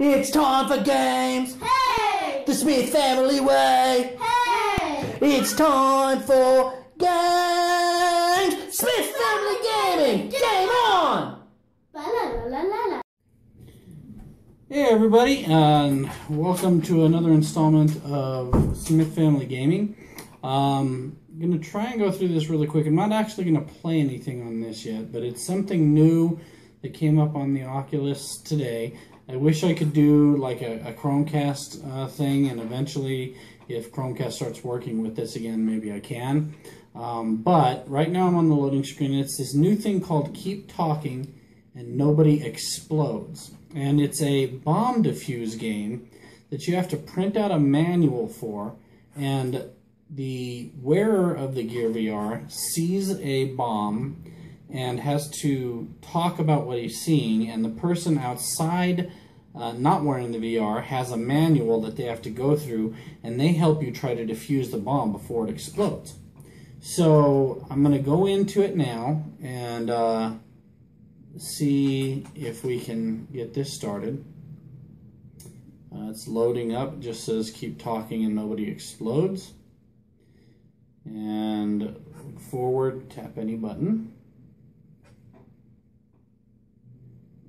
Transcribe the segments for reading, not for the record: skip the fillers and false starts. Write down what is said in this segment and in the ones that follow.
It's time for games. Hey! The Smith family way. Hey! It's time for games. Smith family gaming. Game on. La la la la la. Hey everybody, and welcome to another installment of Smith Family Gaming. I'm going to try and go through this really quick. I'm not actually going to play anything on this yet, but it's something new that came up on the Oculus today. I wish I could do like a Chromecast thing, and eventually if Chromecast starts working with this again, maybe I can. But right now I'm on the loading screen, and it's this new thing called Keep Talking and Nobody Explodes. And it's a bomb defuse game that you have to print out a manual for, and the wearer of the Gear VR sees a bomb and has to talk about what he's seeing, and the person outside not wearing the VR has a manual that they have to go through, and they help you try to defuse the bomb before it explodes. So I'm going to go into it now and see if we can get this started. It's loading up. It just says keep talking and nobody explodes. And forward, tap any button.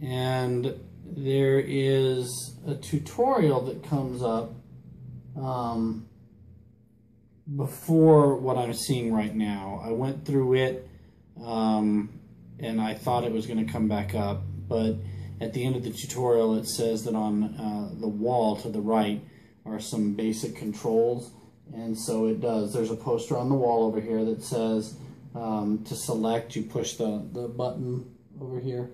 And there is a tutorial that comes up before what I'm seeing right now. I went through it and I thought it was going to come back up, but at the end of the tutorial it says that on the wall to the right are some basic controls, and so it does. There's a poster on the wall over here that says to select, you push the button over here.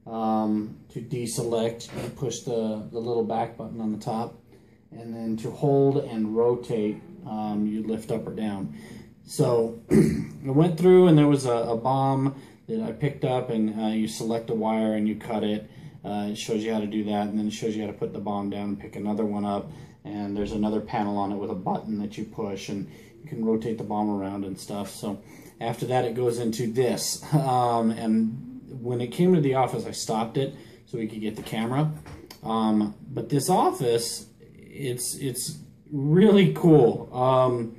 To deselect, you push the little back button on the top, and then to hold and rotate, you lift up or down. So I went through, and there was a bomb that I picked up, and you select a wire and you cut it. It shows you how to do that, and then it shows you how to put the bomb down and pick another one up, and there's another panel on it with a button that you push, and you can rotate the bomb around and stuff. So after that it goes into this, and when it came to the office I stopped it so we could get the camera. But this office, it's really cool.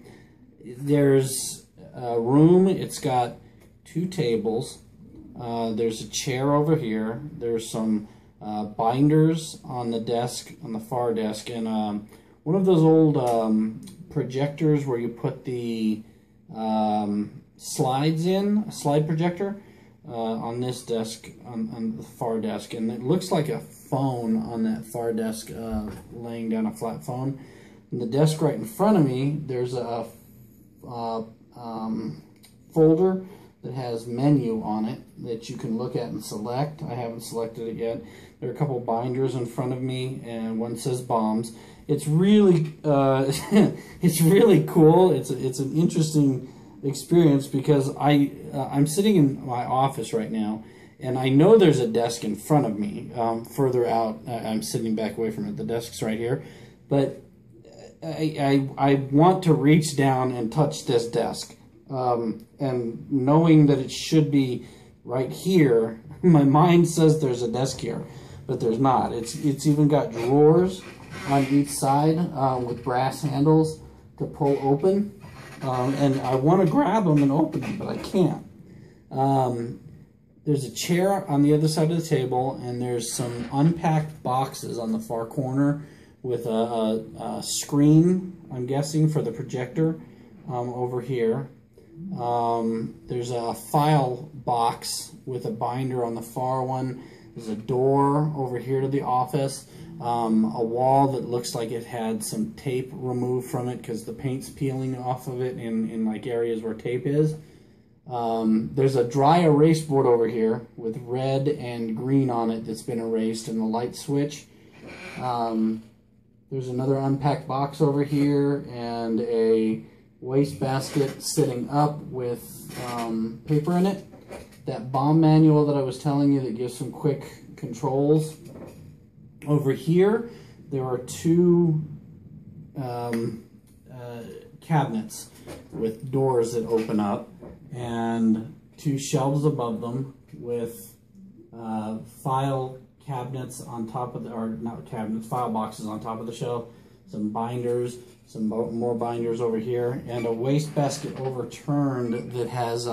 There's a room, it's got 2 tables, there's a chair over here, there's some binders on the desk, on the far desk, and one of those old projectors where you put the slides in, a slide projector, on this desk, on the far desk, and it looks like a phone on that far desk, laying down a flat phone. And the desk right in front of me, there's a folder that has menu on it that you can look at and select. I haven't selected it yet. There are a couple binders in front of me, and one says bombs. It's really it's really cool. It's an interesting experience because I'm sitting in my office right now, and I know there's a desk in front of me. Further out, I'm sitting back away from it. The desk's right here, but I want to reach down and touch this desk. And knowing that it should be right here, my mind says there's a desk here, but there's not. It's even got drawers on each side with brass handles to pull open, and I want to grab them and open them, but I can't. There's a chair on the other side of the table, and there's some unpacked boxes on the far corner with a screen, I'm guessing, for the projector over here. There's a file box with a binder on the far one. There's a door over here to the office. A wall that looks like it had some tape removed from it because the paint's peeling off of it in like areas where tape is. There's a dry erase board over here with red and green on it that's been erased, and the light switch. There's another unpacked box over here, and a wastebasket sitting up with paper in it. That bomb manual that I was telling you that gives some quick controls. Over here, there are 2 cabinets with doors that open up, and 2 shelves above them with file cabinets on top of the, or not cabinets, file boxes on top of the shelf, some binders, some more binders over here, and a wastebasket overturned that has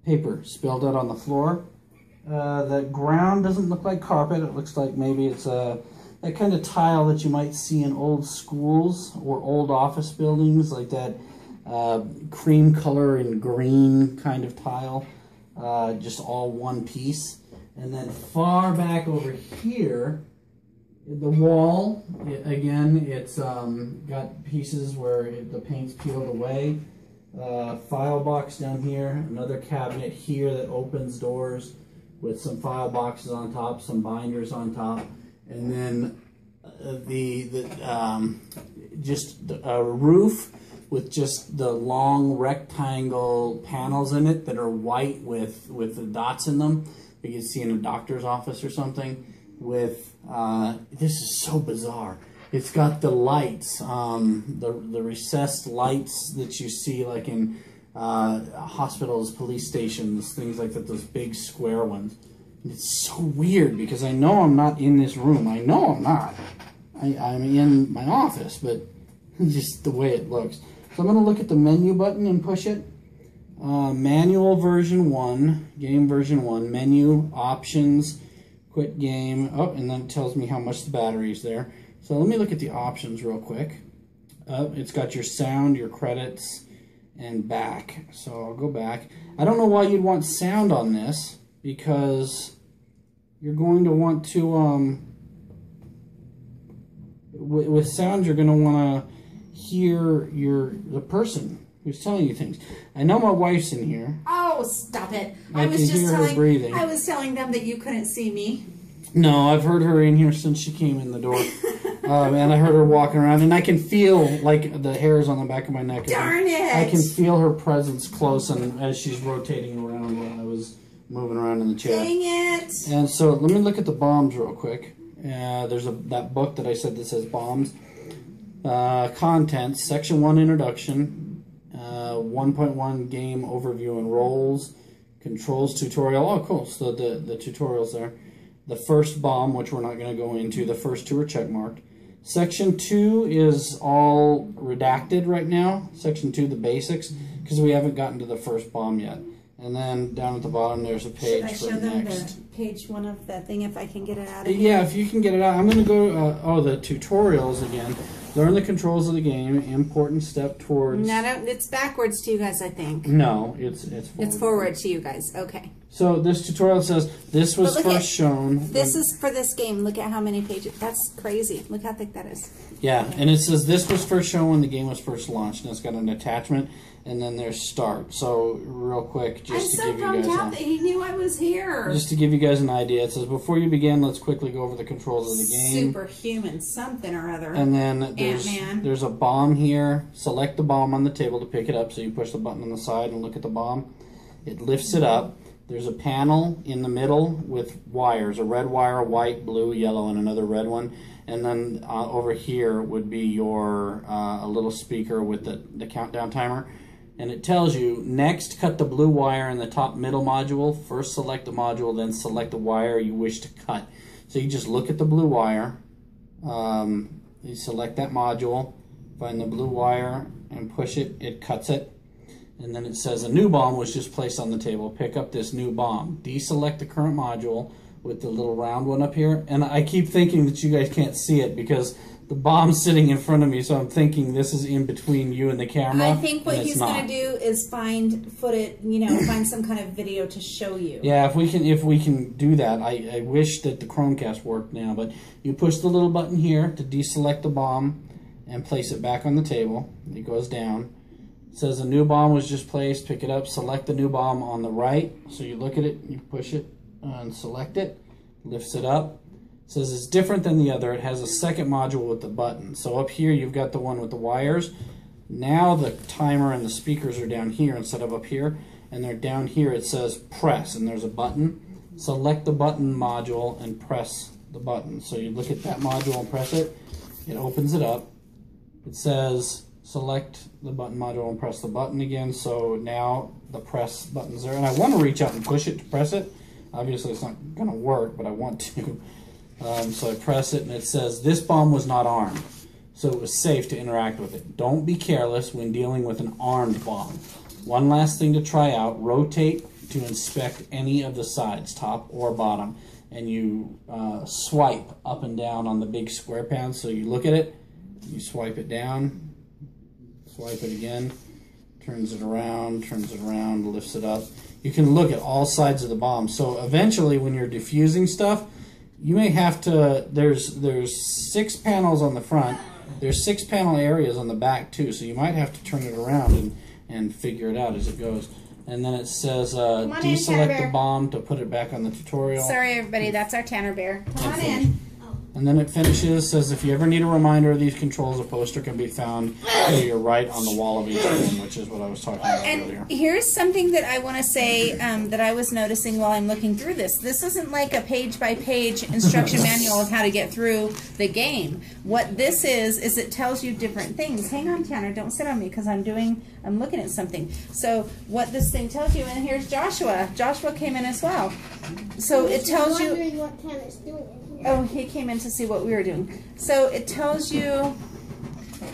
paper spilled out on the floor. The ground doesn't look like carpet. It looks like maybe it's that kind of tile that you might see in old schools or old office buildings, like that cream color and green kind of tile, just all one piece. And then far back over here, the wall, again, it's got pieces where the paint's peeled away. File box down here, another cabinet here that opens doors with some file boxes on top, some binders on top, and then just a roof with just the long rectangle panels in it that are white with the dots in them. You can see in a doctor's office or something. With this is so bizarre. It's got the lights, the recessed lights that you see like in hospitals, police stations, things like that. Those big square ones. And it's so weird because I know I'm not in this room. I know I'm not. I'm in my office, but just the way it looks. So I'm going to look at the menu button and push it. Manual version 1, game version 1, menu, options, quit game. Oh, and then it tells me how much the battery is there. So let me look at the options real quick. It's got your sound, your credits, and back. So I'll go back. I don't know why you'd want sound on this, because you're going to want to, with sound, you're going to want to hear the person who's telling you things. I know my wife's in here. Oh, stop it. I can hear her breathing. I was telling them that you couldn't see me. No, I've heard her in here since she came in the door. And I heard her walking around, and I can feel like the hairs on the back of my neck. Darn it! I can feel her presence close, and as she's rotating around while I was moving around in the chair. Dang it! And so let me look at the bombs real quick. There's that book that I said that says bombs. Contents, section 1 introduction, 1.1 game overview and roles, controls tutorial. Oh, cool. So the tutorials there. The first bomb, which we're not going to go into. The first 2 are checkmarked. Section 2 is all redacted right now. Section 2, the basics, because we haven't gotten to the first bomb yet. And then down at the bottom, there's a page Should I for show them next. the page 1 of that thing if I can get it out of here? Yeah, if you can get it out. I'm going to go, the tutorials again. Learn the controls of the game. Important step towards... No, it's backwards to you guys, I think. No, it's forward. It's forward to you guys. Okay. So this tutorial says this was first shown. This is for this game. Look at how many pages. That's crazy. Look how thick that is. Yeah, and it says this was first shown when the game was first launched, and it's got an attachment, and then there's start. So real quick, just to give you guys that he knew I was here. just to give you guys an idea, it says before you begin, let's quickly go over the controls of the game. Superhuman something or other. And then Ant-Man. there's a bomb here. Select the bomb on the table to pick it up. So you push the button on the side and look at the bomb. It lifts it up. There's a panel in the middle with wires, a red wire, a white, blue, yellow, and another red one. And then over here would be your a little speaker with the countdown timer. And it tells you, next cut the blue wire in the top middle module. First select the module, then select the wire you wish to cut. So you just look at the blue wire. You select that module, find the blue wire, and push it. It cuts it. And then it says a new bomb was just placed on the table. Pick up this new bomb. Deselect the current module with the little round one up here. And I keep thinking that you guys can't see it because the bomb's sitting in front of me, so I'm thinking this is in between you and the camera. I think what he's going to do is find footage, find some kind of video to show you. Yeah, if we can do that. I wish that the Chromecast worked now, but you push the little button here to deselect the bomb and place it back on the table. It goes down. It says a new bomb was just placed. Pick it up. Select the new bomb on the right. So you look at it, you push it, and select it. Lifts it up. It says it's different than the other. It has a second module with the button. So up here, you've got the one with the wires. Now the timer and the speakers are down here instead of up here. And they're down here. It says press, and there's a button. Select the button module and press the button. So you look at that module and press it. It opens it up. It says select the button module and press the button again. So now the press button's there. And I want to reach out and push it to press it, Obviously, it's not going to work, but I want to. So I press it, and it says, this bomb was not armed, so it was safe to interact with it. Don't be careless when dealing with an armed bomb. One last thing to try out, rotate to inspect any of the sides, top or bottom, and you swipe up and down on the big square pan. So you look at it, you swipe it down, swipe it again, turns it around, lifts it up. You can look at all sides of the bomb. So eventually when you're diffusing stuff, you may have to, there's 6 panels on the front, there's 6 panel areas on the back too, so you might have to turn it around and figure it out as it goes. And then it says deselect the bomb to put it back on the tutorial. Sorry everybody, that's our Tanner Bear. Come on in. And then it finishes, says if you ever need a reminder of these controls, a poster can be found to your right on the wall of each room, which is what I was talking about earlier. Here's something that I want to say that I was noticing while I'm looking through this. This isn't like a page-by-page instruction manual of how to get through the game. What this is it tells you different things. Hang on, Tanner, don't sit on me because I'm looking at something. So what this thing tells you, and here's Joshua. Joshua came in as well. So it tells you... wondering what Tanner's doing. Oh, he came in to see what we were doing. So it tells you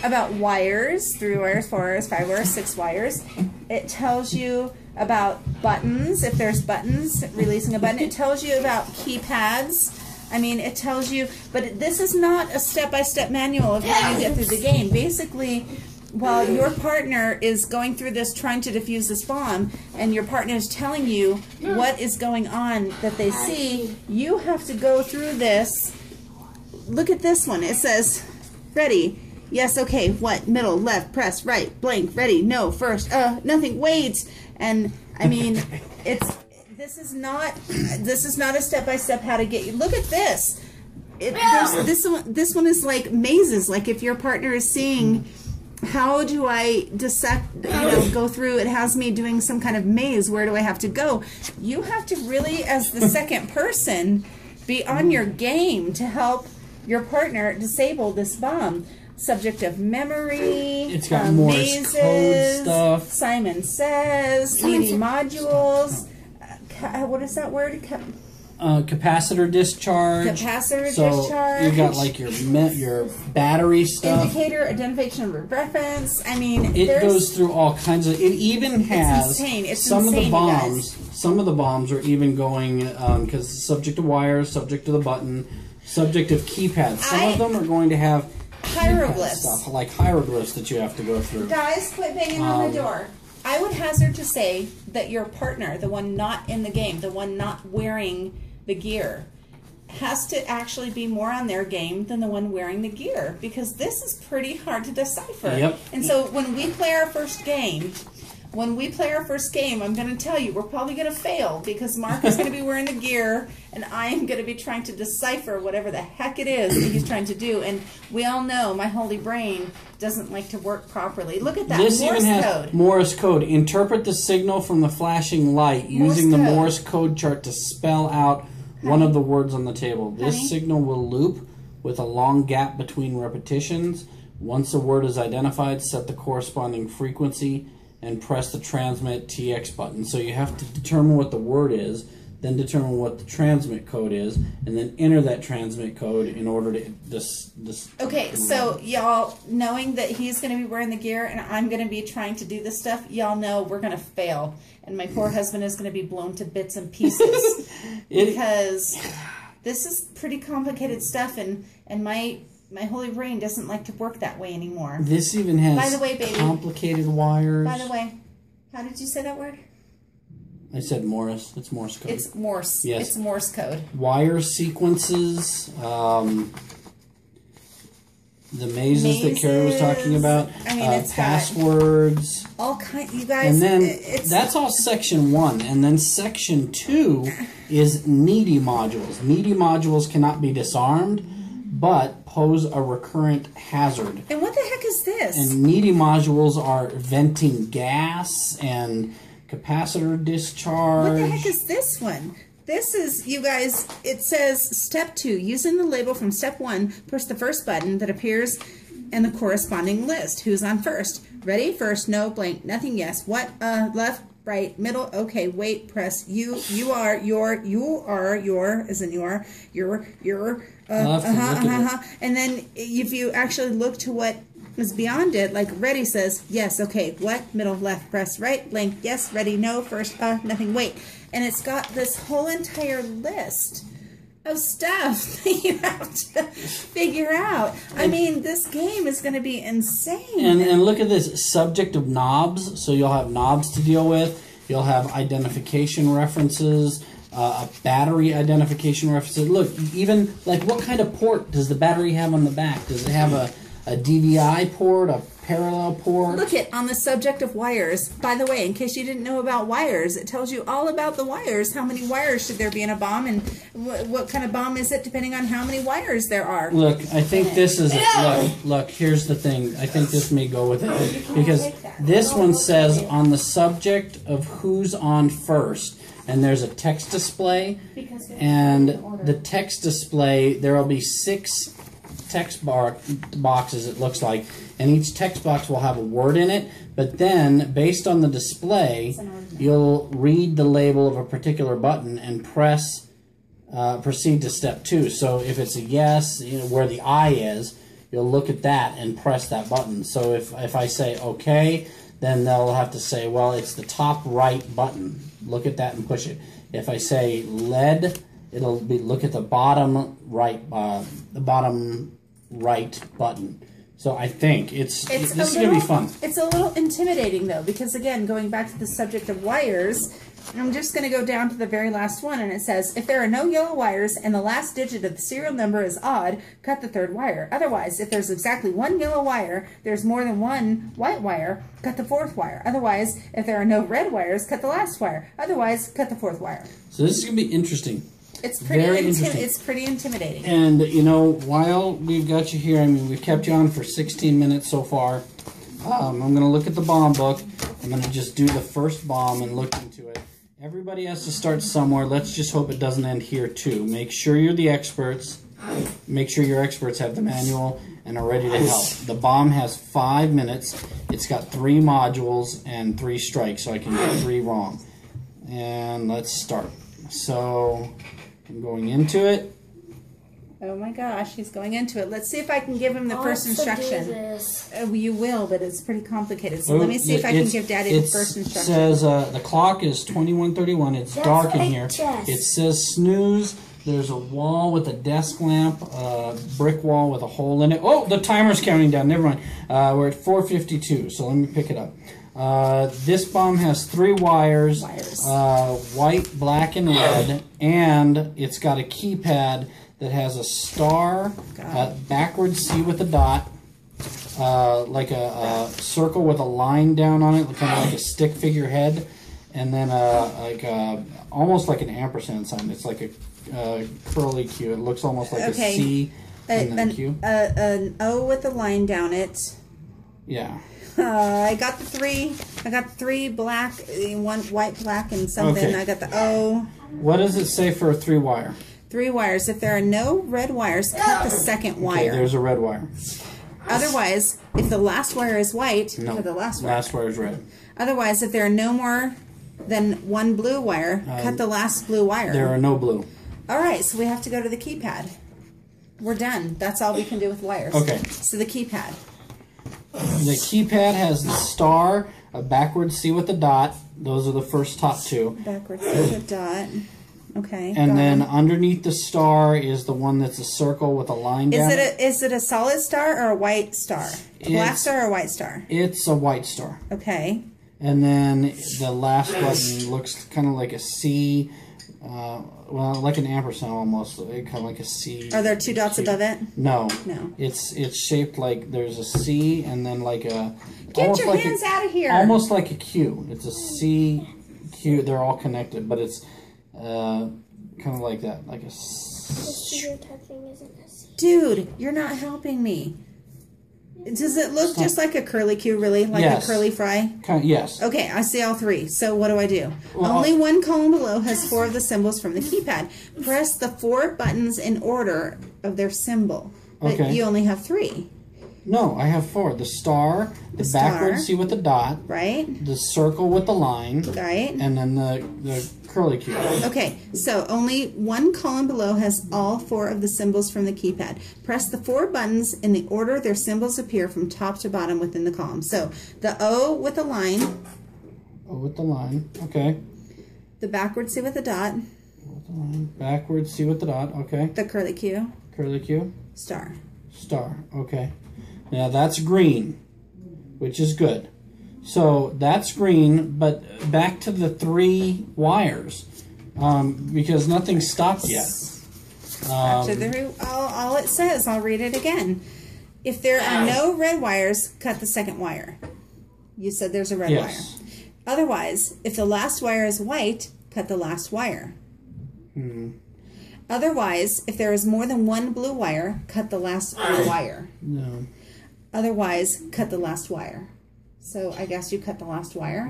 about wires, 3 wires, 4 wires, 5 wires, 6 wires. It tells you about buttons, if there's buttons, releasing a button. It tells you about keypads. I mean, it tells you, but this is not a step-by-step manual of how you get through the game. Basically, while your partner is going through this, trying to defuse this bomb, and your partner is telling you what is going on that they see, you have to go through this. Look at this one. It says, ready, yes, okay, what, middle, left, press, right, blank, ready, no, first, nothing, wait. And, I mean, this is not a step-by-step how to get you. Look at this. This one is like mazes, like if your partner is seeing... How do I dissect, go through, it has me doing some kind of maze, where do I have to go? You have to really, as the second person, be on your game to help your partner disable this bomb. Subject of memory, it's got Morse mazes, code stuff. Simon Says, needy modules, what is that word? Capacitor discharge. Discharge. You got like your battery stuff. Indicator, identification of reference. I mean, it goes through all kinds of. It even has it's insane. It's some insane, of the bombs. Some of the bombs are even going because subject to wires, subject to the button, subject of keypads. Some of them are going to have hieroglyphs stuff like hieroglyphs that you have to go through. Guys, quit banging on the door. I would hazard to say that your partner, the one not in the game, the one not wearing the gear, has to actually be more on their game than the one wearing the gear, because this is pretty hard to decipher. Yep. And so when we play our first game, I'm going to tell you, we're probably going to fail, because Mark is going to be wearing the gear, and I am going to be trying to decipher whatever the heck it is that he's trying to do. And we all know my holy brain doesn't like to work properly. Look at that. This Morse even has code. Morse code. Interpret the signal from the flashing light using the Morse code chart to spell out one of the words on the table. This signal will loop with a long gap between repetitions. Once a word is identified, set the corresponding frequency and press the transmit TX button. So you have to determine what the word is, then determine what the transmit code is, and then enter that transmit code in order to Okay, so y'all, knowing that he's going to be wearing the gear and I'm going to be trying to do this stuff, y'all know we're going to fail. And my poor husband is going to be blown to bits and pieces. Because this is pretty complicated stuff, and my holy brain doesn't like to work that way anymore. This even has By the way, baby, complicated wires. By the way, how did you say that word? I said Morse. It's Morse code. It's Morse. Yes. It's Morse code. Wire sequences. The mazes that Kara was talking about. I mean, it's passwords. All kind. You guys. And then that's all section 1. And then section 2 is needy modules. Needy modules cannot be disarmed, but pose a recurrent hazard. And what the heck is this? And needy modules are venting gas and capacitor discharge. What the heck is this one? This is, you guys, it says step 2. Using the label from step 1, push the first button that appears in the corresponding list. Who's on first? Ready? First, no, blank, nothing, yes. What? Left, right, middle, okay, wait, press, you are, your, as in your, I'll have to look at it. and then if you actually look to what is beyond it, like ready says, yes, okay, what, middle, left, press, right, blank, yes, ready, no, first, nothing, wait. And it's got this whole entire list of stuff that you have to figure out. I mean, this game is going to be insane. And look at this, subject of knobs. So you'll have knobs to deal with. You'll have identification references, a battery identification references. Look, even like what kind of port does the battery have on the back? Does it have a DVI port, a parallel port? Look at on the subject of wires. By the way, in case you didn't know about wires, it tells you all about the wires. How many wires should there be in a bomb, and what kind of bomb is it, depending on how many wires there are. Look, I think this is look. Here's the thing. I think this may go with it because this one says on the subject of who's on first, and there's a text display, and the text display there will be 6 text boxes, it looks like, and each text box will have a word in it, but then based on the display you'll read the label of a particular button and press proceed to step 2. So if it's a yes, you know, where the I is, you'll look at that and press that button. So if I say okay, then they'll have to say, well, it's the top right button, look at that and push it. If I say lead, it'll be look at the bottom right button. So I think this is going to be fun. It's a little intimidating though, because again, going back to the subject of wires, I'm just going to go down to the very last one, and it says, if there are no yellow wires and the last digit of the serial number is odd, cut the 3rd wire. Otherwise, if there's exactly 1 yellow wire, there's more than 1 white wire, cut the 4th wire. Otherwise, if there are no red wires, cut the last wire. Otherwise, cut the 4th wire. So this is going to be interesting. It's pretty intimidating. And, you know, while we've got you here, I mean, we've kept you on for 16 minutes so far. I'm going to look at the bomb book. I'm going to just do the first bomb and look into it. Everybody has to start somewhere. Let's just hope it doesn't end here, too. Make sure you're the experts. Make sure your experts have the manual and are ready to help. The bomb has 5 minutes. It's got 3 modules and 3 strikes, so I can get 3 wrong. And let's start. So I'm going into it. Oh my gosh, he's going into it. Let's see if I can give him the first instruction. You will, but it's pretty complicated. So let me see if I can give Daddy the first instruction. It says the clock is 21:31. It's dark in here. It says snooze. There's a wall with a desk lamp, a brick wall with a hole in it. Oh, the timer's counting down. Never mind. We're at 4:52, so let me pick it up. This bomb has 3 wires, white, black, and red, and it's got a keypad that has a star, backwards C with a dot, like a circle with a line down on it, kind of like a stick figure head, and then almost like an ampersand sign. It's like a curly Q. It looks almost like a C and then a Q. An O with a line down it. Yeah. I got the 3. I got 3 black, 1 white, black, and something. Okay. I got the O. What does it say for a 3 wire? 3 wires. If there are no red wires, cut the 2nd wire. Okay, there's a red wire. Otherwise, if the last wire is white, cut the last wire. Last wire is red. Otherwise, if there are no more than 1 blue wire, cut the last blue wire. There are no blue. All right, so we have to go to the keypad. We're done. That's all we can do with wires. Okay. So the keypad. The keypad has the star, a backwards C with a dot. Those are the first top 2. Backwards C with a dot. Okay. And then underneath the star is the one that's a circle with a line down. Is it a solid star or a white star? A black star or a white sar? It's a white star. Okay. And then the last button looks kind of like a C, well, like an ampersand almost, kind of like a C. Are there 2 dots above it? No. No. It's shaped like there's a C and then like a... Get your hands out of here! Almost like a Q. It's a C, Q, they're all connected, but it's kind of like that, like a... Dude, you're not helping me. Does it look just like a curly Q, really? Like a curly fry? Yes. Okay, I see all 3. So what do I do? Well, only one column below has 4 of the symbols from the keypad. Press the 4 buttons in order of their symbol. But you only have 3. No, I have 4. The star, the star. backward C with the dot, right? the circle with the line, Right? and then the curly Q. Okay, so only one column below has all 4 of the symbols from the keypad. Press the 4 buttons in the order their symbols appear from top to bottom within the column. So the O with a line, Oh, with the line. Okay. the backward C with a dot, With the line. Backward C with the dot. Okay. the curly Q, Curly Q. star. Star. Okay. Now that's green, which is good. So that's green, but back to the 3 wires, because nothing stopped yet. All it says, I'll read it again. If there are no red wires, cut the second wire. You said there's a red Yes. wire. Otherwise, if the last wire is white, cut the last wire. Otherwise, if there is more than one blue wire, cut the last blue wire. No. Otherwise, cut the last wire. So I guess you cut the last wire.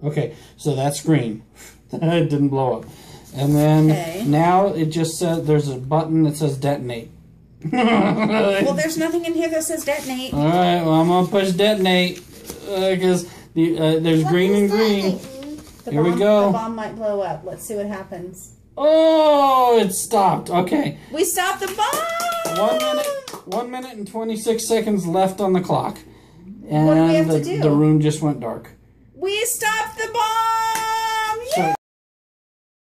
Okay, so that's green. It didn't blow up. And then Okay. now it just says there's a button that says detonate. Well, there's nothing in here that says detonate. All right, well, I'm gonna push detonate because there's green and green. Here we go. The bomb might blow up. Let's see what happens. Oh, it stopped. Okay, We stopped the bomb! 1 minute and 26 seconds left on the clock, and What do we have to do? the room just went dark. We stopped the bomb!